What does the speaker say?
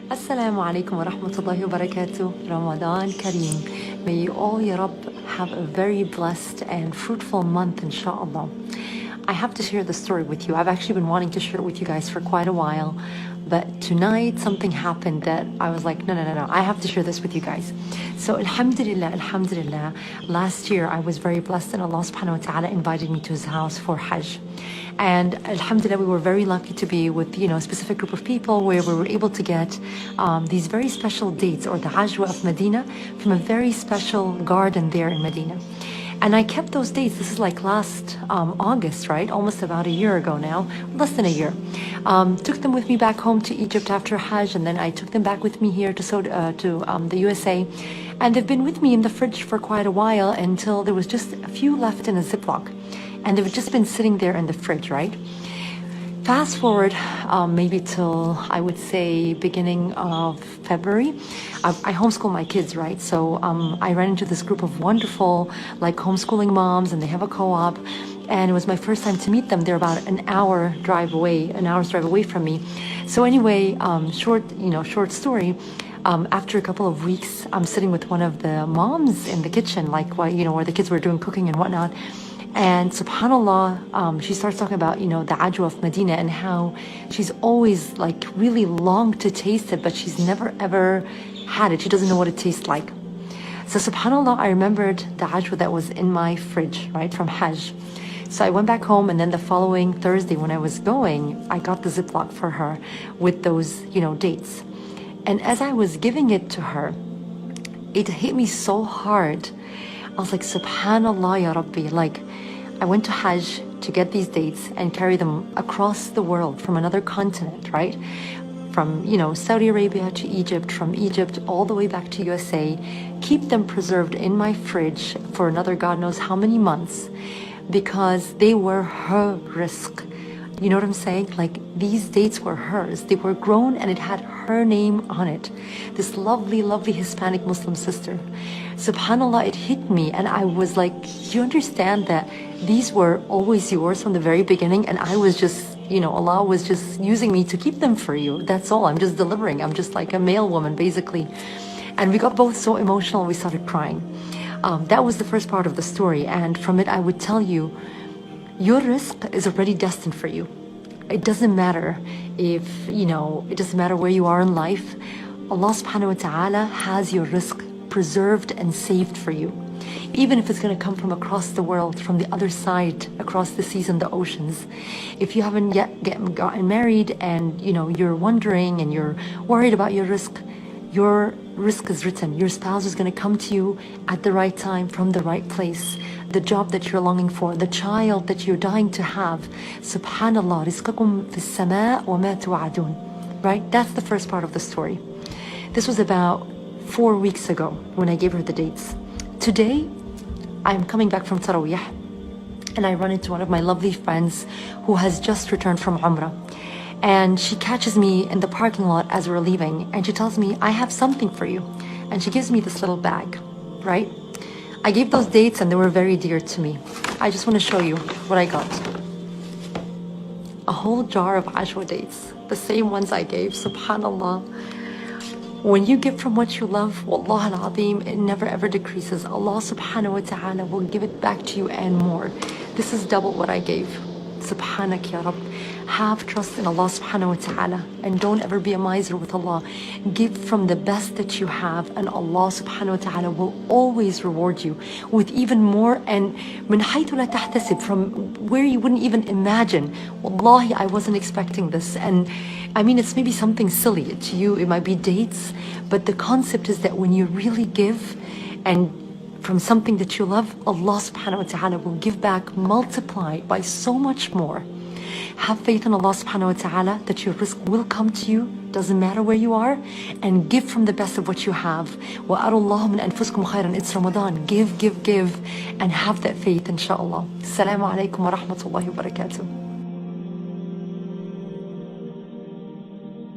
Assalamu alaikum wa rahmatullahi wa barakatuh. Ramadan Kareem. May you all, Ya Rab, have a very blessed and fruitful month, inshallah. I have to share the story with you. I've actually been wanting to share it with you guys for quite a while. But tonight, something happened that I was like, no. I have to share this with you guys. So, alhamdulillah. Last year, I was very blessed and Allah subhanahu wa ta'ala invited me to His house for Hajj. And alhamdulillah, we were very lucky to be with, a specific group of people where we were able to get these very special dates, or the Ajwa of Medina, from a very special garden there in Medina. And I kept those dates. This is like last August, right? Almost about a year ago now, less than a year. Took them with me back home to Egypt after Hajj, and then I took them back with me here to the USA. And they've been with me in the fridge for quite a while until there was just a few left in a Ziploc. And they've just been sitting there in the fridge, right? Fast forward maybe till, I would say, beginning of February. I homeschool my kids, right? So I ran into this group of wonderful, like, homeschooling moms, and they have a co-op. And it was my first time to meet them. They're about an hour's drive away from me. So anyway, short story. After a couple of weeks, I'm sitting with one of the moms in the kitchen, like, where the kids were doing cooking and whatnot. And subhanAllah, she starts talking about, the Ajwa of Medina and how she's always, like, really longed to taste it, but she's never ever had it. She doesn't know what it tastes like. So subhanAllah, I remembered the Ajwa that was in my fridge, right, from Hajj. So I went back home, and then the following Thursday when I was going, I got the Ziploc for her with those, dates. And as I was giving it to her, it hit me so hard. I was like, subhanallah, ya Rabbi, like, I went to Hajj to get these dates and carry them across the world from another continent, right? From, Saudi Arabia to Egypt, from Egypt all the way back to USA, keep them preserved in my fridge for another God knows how many months, because they were her rizq. You know what I'm saying? Like, these dates were hers. They were grown and it had her name on it. This lovely, lovely Hispanic Muslim sister. SubhanAllah, it hit me, and I was like, you understand that these were always yours from the very beginning, and I was just, Allah was just using me to keep them for you. That's all. I'm just delivering. I'm just like a mail woman, basically. And we got both so emotional, we started crying. That was the first part of the story. And from it, I would tell you, your rizq is already destined for you. It doesn't matter if, it doesn't matter where you are in life. Allah subhanahu wa ta'ala has your rizq preserved and saved for you. Even if it's going to come from across the world, from the other side, across the seas and the oceans. If you haven't yet gotten married and, you're wondering and you're worried about your rizq is written. Your spouse is going to come to you at the right time, from the right place. The job that you're longing for, the child that you're dying to have. Subhanallah, rizqakum fis sama' wa ma tu'adun. Right? That's the first part of the story. This was about 4 weeks ago when I gave her the dates. Today, I'm coming back from Taraweeh, and I run into one of my lovely friends who has just returned from Umrah. And she catches me in the parking lot as we're leaving, and she tells me, I have something for you. And she gives me this little bag, right? I gave those dates and they were very dear to me. I just want to show you what I got. A whole jar of Ajwa dates, the same ones I gave, subhanallah. When you give from what you love, wallah al-azim, it never ever decreases. Allah subhanahu wa ta'ala will give it back to you and more. This is double what I gave. Subhanak ya Rabb. Have trust in Allah subhanahu wa ta'ala, and don't ever be a miser with Allah. Give from the best that you have, and Allah subhanahu wa ta'ala will always reward you with even more, and min haythu la tahtasib, from where you wouldn't even imagine. Wallahi, I wasn't expecting this. And I mean, it's maybe something silly to you, it might be dates, but the concept is that when you really give and from something that you love, Allah subhanahu wa ta'ala will give back multiplied by so much more. Have faith in Allah subhanahu wa ta'ala that your rizq will come to you, doesn't matter where you are, and give from the best of what you have. وَأَرُوا اللَّهُ مِنْ أَنفُسِكُمْ خَيْرًا. It's Ramadan. Give, and have that faith, inshallah. Assalamu alaikum wa rahmatullahi wa barakatuh.